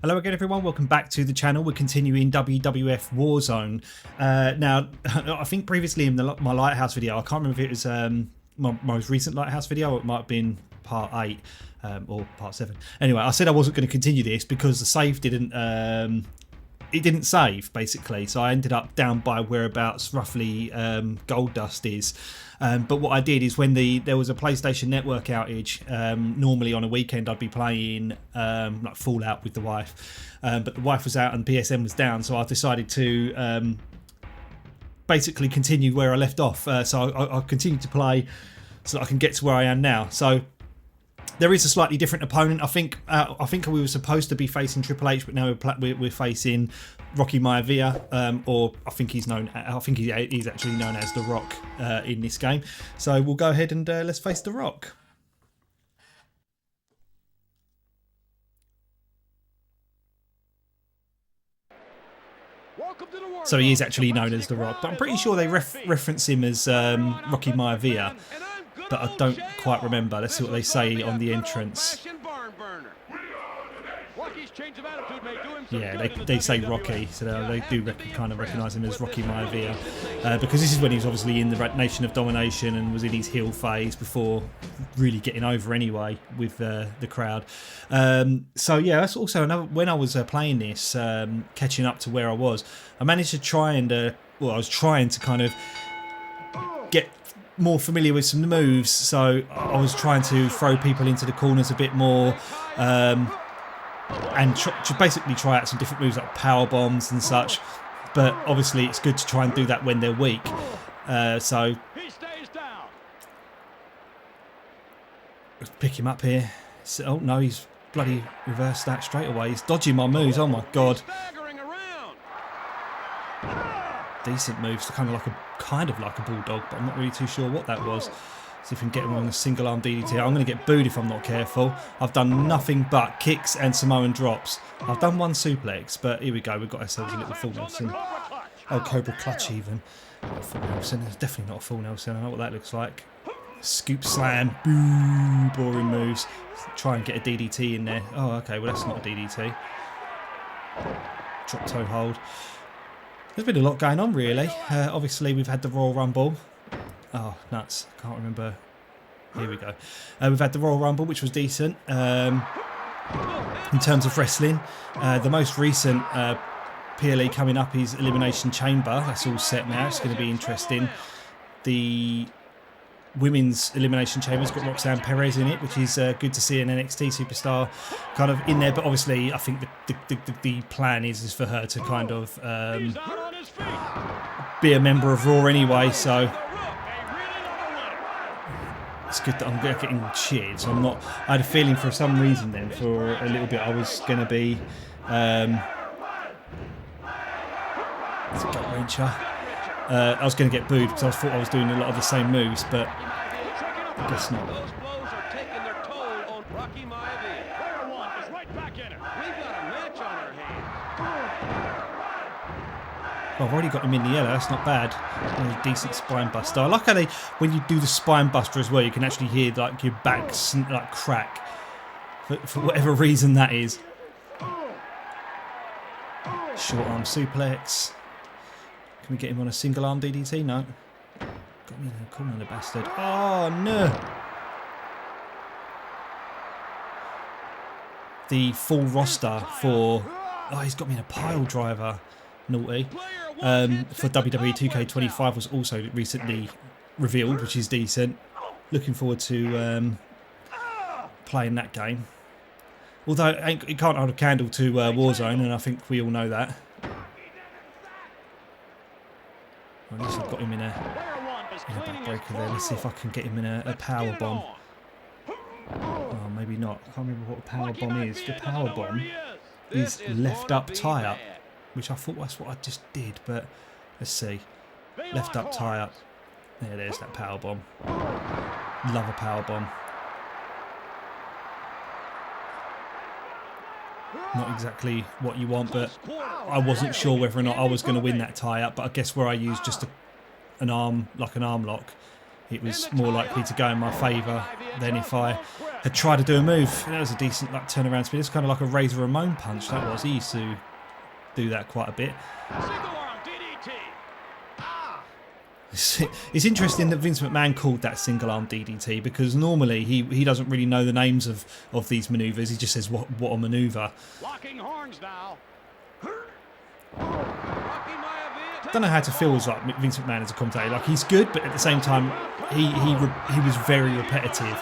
Hello again everyone, welcome back to the channel. We're continuing WWF Warzone. Now, I think previously in my Lighthouse video, I can't remember if it was my most recent Lighthouse video or it might have been part 8 or part 7. Anyway, I said I wasn't going to continue this because the save didn't save basically, so I ended up down by whereabouts roughly Gold Dust is. But what I did is when there was a PlayStation Network outage, normally on a weekend I'd be playing like Fallout with the wife, but the wife was out and PSN was down, so I decided to basically continue where I left off. So I continued to play so that I can get to where I am now. So there is a slightly different opponent. I think we were supposed to be facing Triple H, but now we're facing Rocky Maivia, or I think he's actually known as The Rock in this game. So we'll go ahead and let's face The Rock. So he is actually known as The Rock, but I'm pretty sure they reference him as Rocky Maivia, but I don't quite remember. Let's see what they say on the entrance. Yeah, they say Rocky, so they do kind of recognise him as Rocky Maivia, because this is when he was obviously in the Nation of Domination and was in his heel phase before really getting over anyway with the crowd. So yeah, that's also another. When I was playing this, catching up to where I was, I managed to try and I was trying to kind of get more familiar with some moves, so I was trying to throw people into the corners a bit more, and to basically try out some different moves like power bombs and such. But obviously it's good to try and do that when they're weak. So let's pick him up here. So, oh no, he's bloody reversed that straight away. He's dodging my moves. Oh my god. Decent moves, kind of like a bulldog, but I'm not really too sure what that was. See if we can get him on a single arm DDT. I'm going to get booed if I'm not careful. I've done nothing but kicks and Samoan drops. I've done one suplex, but here we go. We've got ourselves a little full Nelson. Oh, Cobra Clutch even. Full Nelson. It's definitely not a full Nelson. I know what that looks like. Scoop slam. Boo. Boring moves. Try and get a DDT in there. Oh, okay. Well, that's not a DDT. Drop toe hold. There's been a lot going on, really. Obviously, we've had the Royal Rumble. Oh, nuts. Can't remember. Here we go. We've had the Royal Rumble, which was decent. In terms of wrestling, the most recent PLE coming up is Elimination Chamber. That's all set now. It's going to be interesting. The Women's Elimination Chamber's got Roxanne Perez in it, which is good to see an NXT superstar kind of in there. But obviously, I think the plan is for her to kind of be a member of Raw anyway. So it's good that I'm getting cheered. So I'm not. I had a feeling for some reason then, for a little bit, I was going to be. It's a gut wrencher. I was going to get booed because I thought I was doing a lot of the same moves, but I guess not. Well, I've already got him in the yellow, that's not bad. A decent spine buster. I like how when you do the spine buster as well, you can actually hear like your back like crack. For whatever reason that is. Short arm suplex. Can we get him on a single arm DDT? No. Got me in the corner, the bastard. Oh no! The full roster for. Oh, he's got me in a pile driver. Naughty. For WWE 2K25 was also recently revealed, which is decent. Looking forward to playing that game. Although it can't hold a candle to Warzone, and I think we all know that. Well, at least I've got him in a backbreaker there. Let's see if I can get him in a power bomb. Oh, maybe not. I can't remember what a power bomb is. The power bomb is left up tie up, which I thought that's what I just did, but let's see. Left up tie up. There's that power bomb. Love a power bomb. Not exactly what you want, but I wasn't sure whether or not I was going to win that tie-up. But I guess where I used just an arm lock, it was more likely to go in my favour than if I had tried to do a move. That was a decent like turnaround speed. It's kind of like a Razor Ramon punch. That was. He used to do that quite a bit. It's interesting that Vince McMahon called that single arm DDT because normally he doesn't really know the names of these manoeuvres. He just says what a manoeuvre. Locking horns now. I don't know how to feel as like Vince McMahon as a commentator. Like he's good, but at the same time he was very repetitive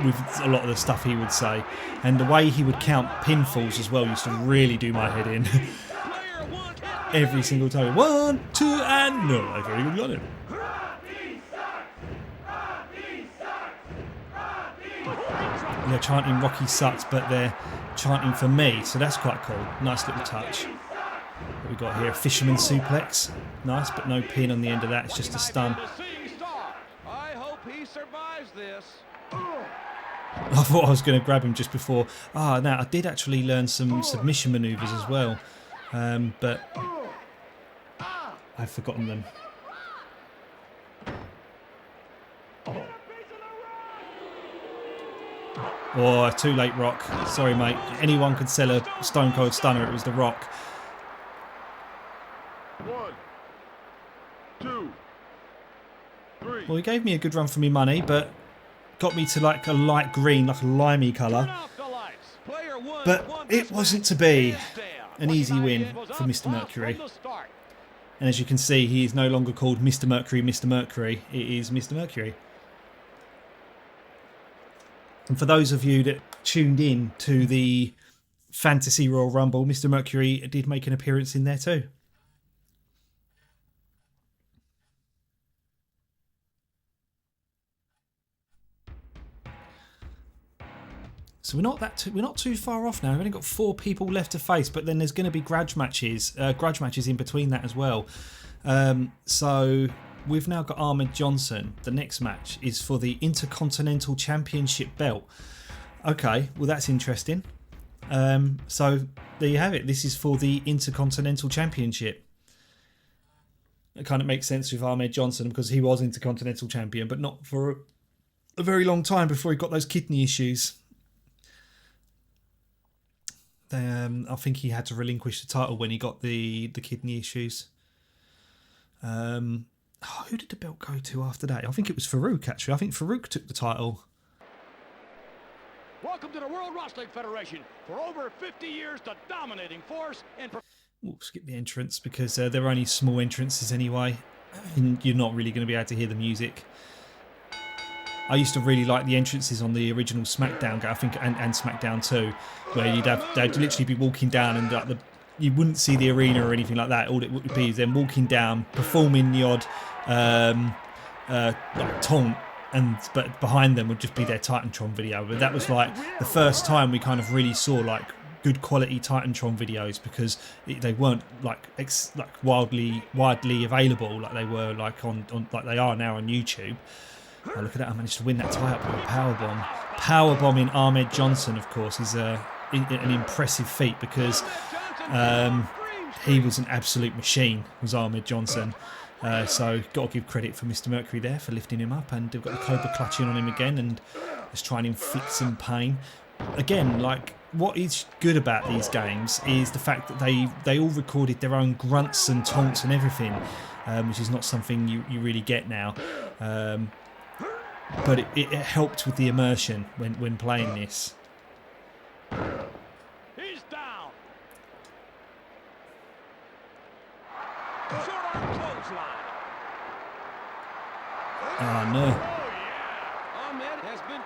with a lot of the stuff he would say, and the way he would count pinfalls as well used to really do my head in. Every single time. 1, 2, and no, I've already got it. They're chanting Rocky sucks, but they're chanting for me, so that's quite cool. Nice little touch. What we got here, a fisherman suplex. Nice, but no pin on the end of that. It's just a stun. I hope he survives this. I thought I was going to grab him just before. Now I did actually learn some submission manoeuvres as well, but I've forgotten them. Oh, too late, Rock. Sorry, mate. Anyone could sell a Stone Cold Stunner. It was the Rock. 1, 2, 3. Well, he gave me a good run for me money, but got me to like a light green, like a limey colour. But it wasn't to be. An easy win for Mr. Mercury. And as you can see, he is no longer called Mr. Mercury, Mr. Mercury. It is Mr. Mercury. And for those of you that tuned in to the Fantasy Royal Rumble, Mr. Mercury did make an appearance in there too. So we're not too far off now. We've only got 4 people left to face, but then there's going to be grudge matches in between that as well. So we've now got Ahmed Johnson. The next match is for the Intercontinental Championship belt. Okay, well that's interesting. So there you have it. This is for the Intercontinental Championship. It kind of makes sense with Ahmed Johnson because he was Intercontinental Champion, but not for a very long time before he got those kidney issues. I think he had to relinquish the title when he got the kidney issues. Who did the belt go to after that? I think it was Farouk, actually. I think Farouk took the title. Welcome to the World Wrestling Federation. For over 50 years, the dominating force in... We'll skip the entrance because they're only small entrances anyway. And you're not really going to be able to hear the music. I used to really like the entrances on the original SmackDown, I think, and SmackDown 2, where they'd literally be walking down and you wouldn't see the arena or anything like that. All it would be is them walking down, performing the odd like taunt, but behind them would just be their Titantron video. But that was like the first time we kind of really saw like good quality Titantron videos because they weren't like widely available like they were like on like they are now on YouTube. Oh, look at that, I managed to win that tie-up with a powerbomb. Powerbombing Ahmed Johnson, of course, is an impressive feat because he was an absolute machine, was Ahmed Johnson. So, got to give credit for Mr. Mercury there for lifting him up, and they've got the Cobra clutching on him again and just trying to inflict some pain. Again, like, what is good about these games is the fact that they all recorded their own grunts and taunts and everything, which is not something you really get now. But it helped with the immersion when playing this. He's down. Oh no.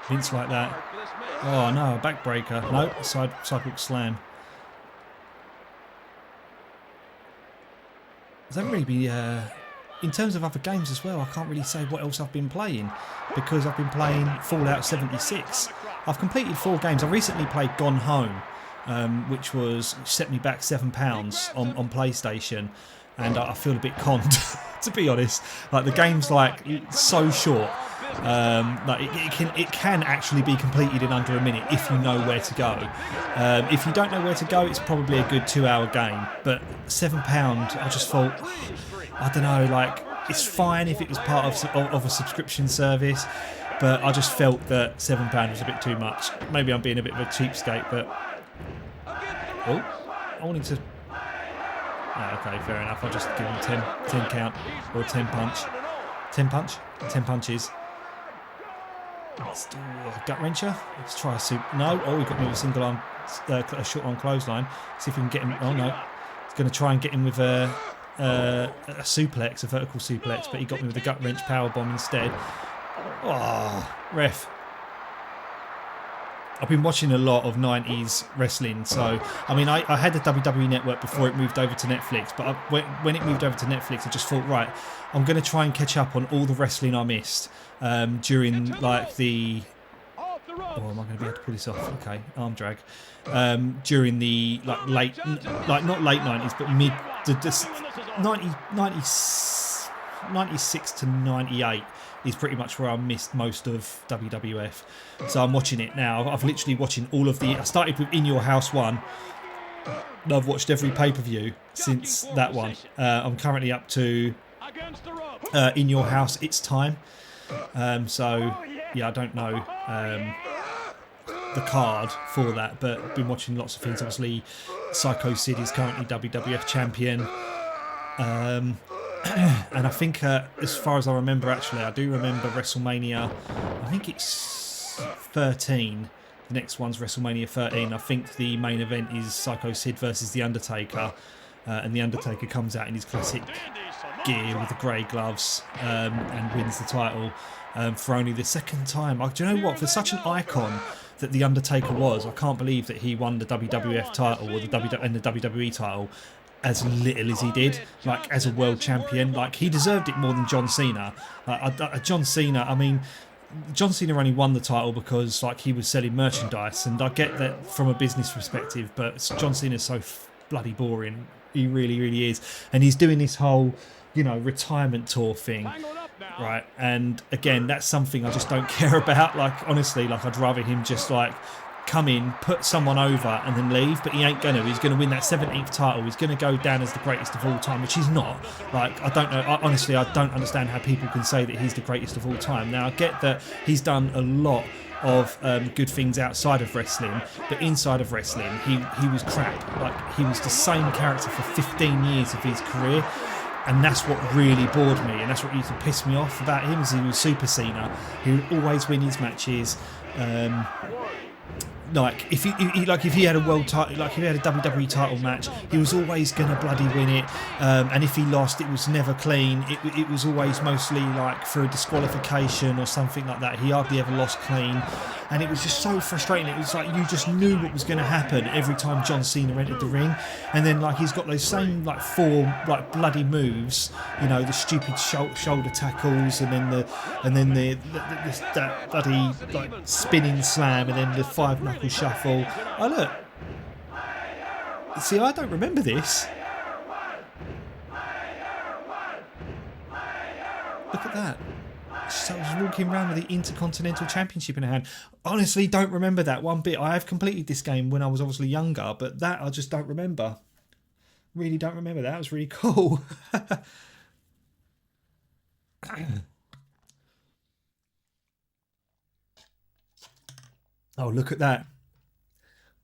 Vince like that. Oh no, a backbreaker. No, sidewalk slam. Does that really be... in terms of other games as well, I can't really say what else I've been playing because I've been playing Fallout 76. I've completed 4 games. I recently played Gone Home, which set me back £7 on PlayStation, and I feel a bit conned, to be honest. Like the game's like so short. Like it can actually be completed in under a minute if you know where to go. If you don't know where to go, it's probably a good 2-hour game. But £7, I just thought, I don't know, like it's fine if it was part of a subscription service, but I just felt that £7 was a bit too much. Maybe I'm being a bit of a cheapskate, but oh, I wanted to. Oh, okay, fair enough. I'll just give him 10 count or 10 punch. 10 punch? 10 punches. Let's do a gut wrencher. Let's try a soup. No, oh, he got me with a single arm, a short arm clothesline. See if we can get him. Oh no, he's going to try and get him with a suplex, a vertical suplex, but he got me with a gut wrench power bomb instead. Oh, ref. I've been watching a lot of 90s wrestling, so I mean, I had the WWE Network before it moved over to Netflix, but when it moved over to Netflix, I just thought, right, I'm going to try and catch up on all the wrestling I missed during like the. Oh, am I going to be able to pull this off? Okay, arm drag. During the like late, like not late 90s, but mid the 96 to 98. Is pretty much where I missed most of WWF. So I'm watching it now. I've literally watching all of the. I started with In Your House 1. And I've watched every pay-per-view since that one. I'm currently up to In Your House It's Time. So yeah, I don't know the card for that, but I've been watching lots of things. Obviously, Psycho Sid is currently WWF champion. And I think, as far as I remember, actually, I do remember WrestleMania. I think it's 13. The next one's WrestleMania 13. I think the main event is Psycho Sid versus The Undertaker. And The Undertaker comes out in his classic gear with the grey gloves and wins the title for only the second time. Do you know what? For such an icon that The Undertaker was, I can't believe that he won the WWF title or the WWE title as little as he did, like as a world champion. Like, he deserved it more than John Cena. John Cena, I mean, John Cena only won the title because like he was selling merchandise, and I get that from a business perspective, but John Cena's so bloody boring. He really, really is. And he's doing this whole, you know, retirement tour thing, right? And again, that's something I just don't care about. Like, honestly, like, I'd rather him just like come in, put someone over and then leave, but he ain't gonna. He's gonna win that 17th title. He's gonna go down as the greatest of all time, which he's not. Like, I don't know, honestly, I don't understand how people can say that he's the greatest of all time. Now, I get that he's done a lot of good things outside of wrestling, but inside of wrestling, he was crap. Like, he was the same character for 15 years of his career, and that's what really bored me, and that's what used to piss me off about him. Is he was Super Cena. He would always win his matches. Like, if he had a world title, like if he had a WWE title match, he was always gonna bloody win it. And if he lost, it was never clean. It was always mostly like through a disqualification or something like that. He hardly ever lost clean, and it was just so frustrating. It was like you just knew what was going to happen every time John Cena entered the ring, and then like he's got those same like 4 like bloody moves, you know, the stupid shoulder tackles, and then that bloody like spinning slam, and then the 5-knuckle shuffle. Oh look, see, I don't remember this. Look at that. So I was walking around with the Intercontinental Championship in her hand. Honestly, don't remember that one bit. I have completed this game when I was obviously younger, but that I just don't remember. Really don't remember that. It was really cool. Oh, look at that.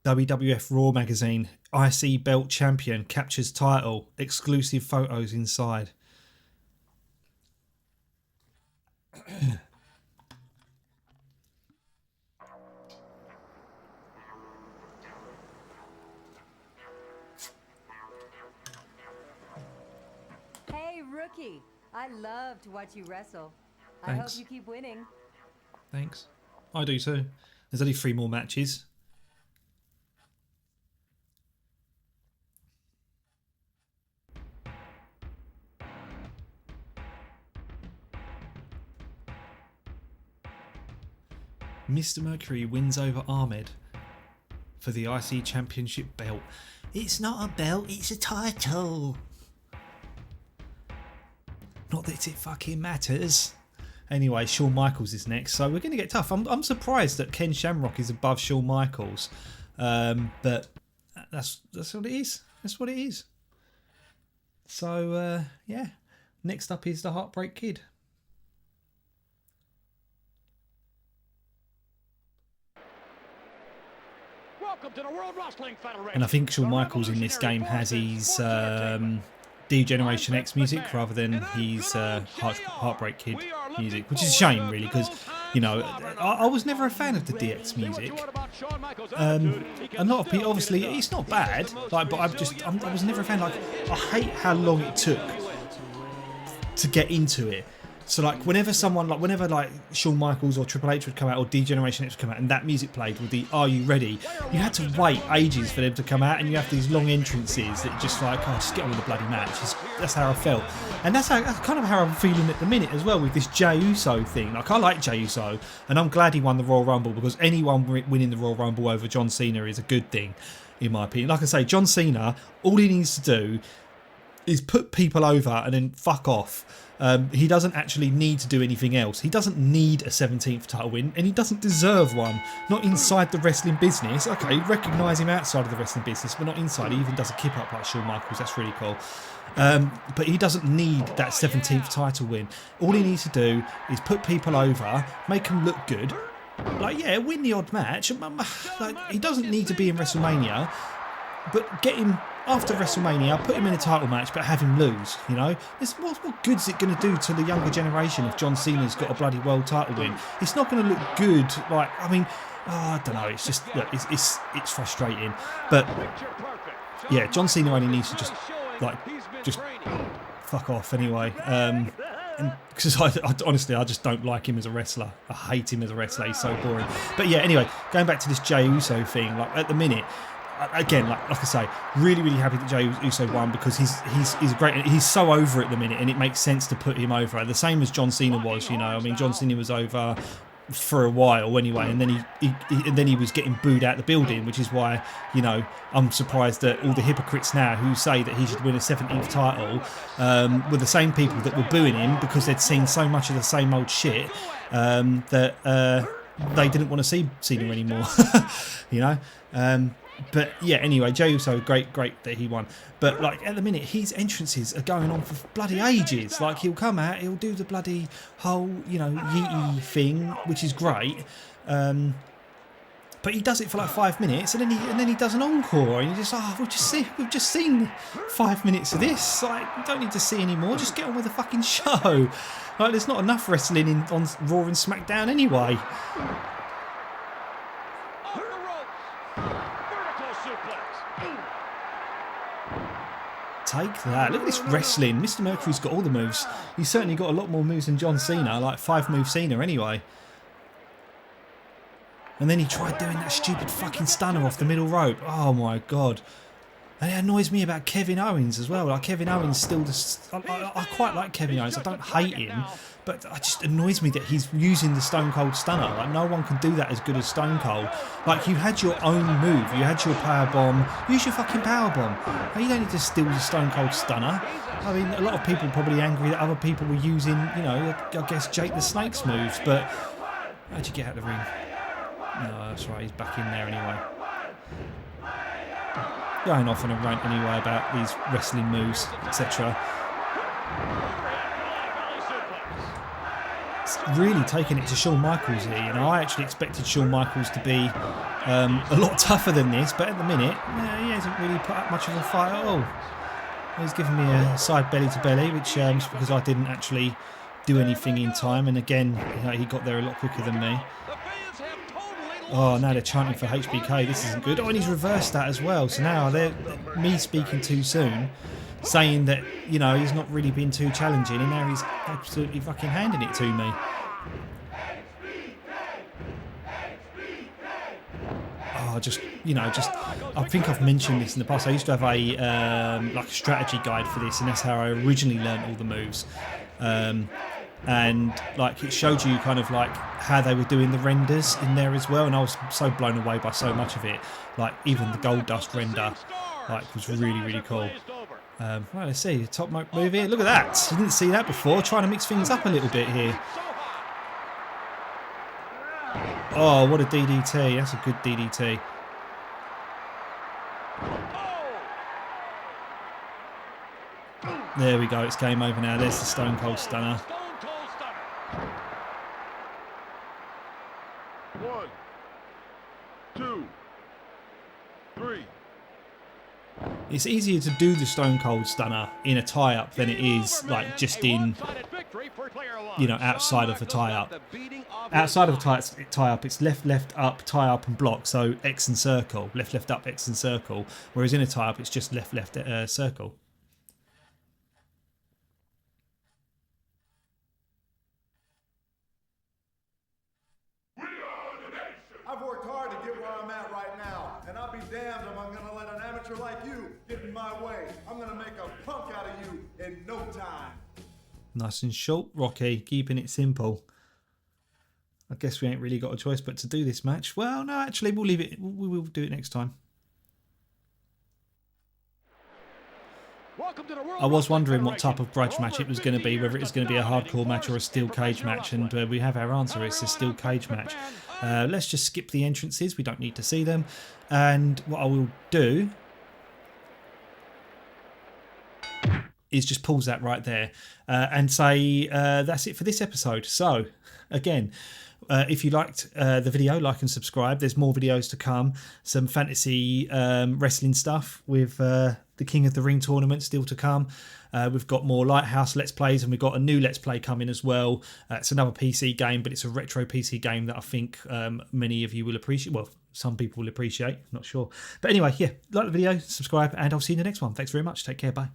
WWF Raw magazine. IC Belt Champion captures title. Exclusive photos inside. Hey, rookie. I love to watch you wrestle. Thanks. I hope you keep winning. Thanks. I do too. There's only 3 more matches. Mr. Mercury wins over Ahmed for the IC Championship belt. It's not a belt, it's a title. Not that it fucking matters. Anyway, Shawn Michaels is next, so we're going to get tough. I'm surprised that Ken Shamrock is above Shawn Michaels, but that's what it is. That's what it is. So yeah, next up is the Heartbreak Kid. And I think Shawn Michaels in this game has his D-Generation X music rather than his Heartbreak Kid music, which is a shame really, because you know I was never a fan of the DX music. A lot of people, obviously, it's not bad, like, but I was never a fan. Like, I hate how long it took to get into it. So like whenever Shawn Michaels or Triple H would come out, or D-Generation X would come out, and that music played with the "Are You Ready?", you had to wait ages for them to come out, and you have these long entrances that just like, oh, just get on with the bloody match. That's how I felt, and that's kind of how I'm feeling at the minute as well with this Jey Uso thing. Like, I like Jey Uso, and I'm glad he won the Royal Rumble, because anyone winning the Royal Rumble over John Cena is a good thing, in my opinion. Like I say, John Cena, all he needs to do is put people over and then fuck off. He doesn't actually need to do anything else. He doesn't need a 17th title win, and he doesn't deserve one. Not inside the wrestling business. Okay, recognise him outside of the wrestling business, but not inside. He even does a kip up like Shawn Michaels. That's really cool. But he doesn't need that 17th title win. All he needs to do is put people over, make them look good. Like, yeah, win the odd match. Like, he doesn't need to be in WrestleMania, but get him after WrestleMania, put him in a title match, but have him lose. You know, what good is it going to do to the younger generation if John Cena's got a bloody world title win? It's not going to look good. Like, I mean, I don't know. It's just, look, it's frustrating. But yeah, John Cena only needs to just fuck off anyway. Because I honestly, I just don't like him as a wrestler. I hate him as a wrestler. He's so boring. But yeah, anyway, going back to this Jey Uso thing, like at the minute. Again, like I say, really happy that Jey Uso won, because he's great. He's so over at the minute, and it makes sense to put him over. The same as John Cena was, you know. I mean, John Cena was over for a while anyway, and then he was getting booed out the building, which is why, you know, I'm surprised that all the hypocrites now who say that he should win a 17th title were the same people that were booing him because they'd seen so much of the same old shit that they didn't want to see Cena anymore, you know. But yeah, anyway, Jey Uso, great that he won. But like at the minute, his entrances are going on for bloody ages. Like, he'll come out, he'll do the bloody whole, you know, yeety thing, which is great. But he does it for like 5 minutes, and then he does an encore, and you just, we've just seen 5 minutes of this. Like, you don't need to see any more. Just get on with the fucking show. Like, there's not enough wrestling on Raw and SmackDown anyway. Take that. Look at this wrestling. Mr. Mercury's got all the moves. He's certainly got a lot more moves than John Cena, like 5-move Cena anyway. And then he tried doing that stupid fucking stunner off the middle rope. Oh my god. And it annoys me about Kevin Owens as well. Like, Kevin Owens still just... I quite like Kevin Owens. I don't hate him. But it just annoys me that he's using the Stone Cold Stunner. Like, no one can do that as good as Stone Cold. Like, you had your own move. You had your power bomb. Use your fucking power bomb. Like, you don't need to steal the Stone Cold Stunner. I mean, a lot of people are probably angry that other people were using, you know, I guess Jake the Snake's moves. But how'd you get out of the ring? No, that's right. He's back in there anyway. Going off on a rant anyway about these wrestling moves, etc. It's really taking it to Shawn Michaels here. You know, I actually expected Shawn Michaels to be a lot tougher than this, but at the minute, he hasn't really put up much of a fight at all. He's given me a side belly to belly, which is because I didn't actually do anything in time, and again, you know, he got there a lot quicker than me. Oh, now they're chanting for HBK. This isn't good. Oh, and he's reversed that as well. So now they're me speaking too soon, saying that, you know, he's not really been too challenging, and now he's absolutely fucking handing it to me. Oh, I think I've mentioned this in the past. I used to have a like a strategy guide for this, and that's how I originally learned all the moves. And like, it showed you kind of like how they were doing the renders in there as well, and I was so blown away by so much of it. Like, even the Gold Dust render, like, was really cool. Right, let's see the top move here. Look at that! You didn't see that before. Trying to mix things up a little bit here. Oh, what a DDT! That's a good DDT. There we go. It's game over now. There's the Stone Cold Stunner. 1, 2, It's easier to do the Stone Cold Stunner in a tie-up than it is like just in, you know, outside of a tie-up. Outside of a tie-up, it's left, left, up, tie-up and block. So X and circle, left, left, up, X and circle. Whereas in a tie-up, it's just left, left, circle. I've worked hard to get where I'm at right now, and I'll be damned if I'm gonna let an amateur like you get in my way. I'm gonna make a punk out of you in no time. Nice and short, Rocky, keeping it simple. I guess we ain't really got a choice but to do this match. Well, no, actually, we'll leave it. We will do it next time. I was wondering what type of grudge match it was going to be, whether it was going to be a hardcore match or a steel cage match, and we have our answer. It's a steel cage match. Let's just skip the entrances. We don't need to see them. And what I will do is just pause that right there and say that's it for this episode. So, again, if you liked the video, like and subscribe. There's more videos to come. Some fantasy wrestling stuff with the King of the Ring tournament still to come. We've got more Lighthouse Let's Plays, and we've got a new Let's Play coming as well. It's another PC game, but it's a retro PC game that I think many of you will appreciate. Well, some people will appreciate, not sure. But anyway, yeah, like the video, subscribe, and I'll see you in the next one. Thanks very much. Take care. Bye.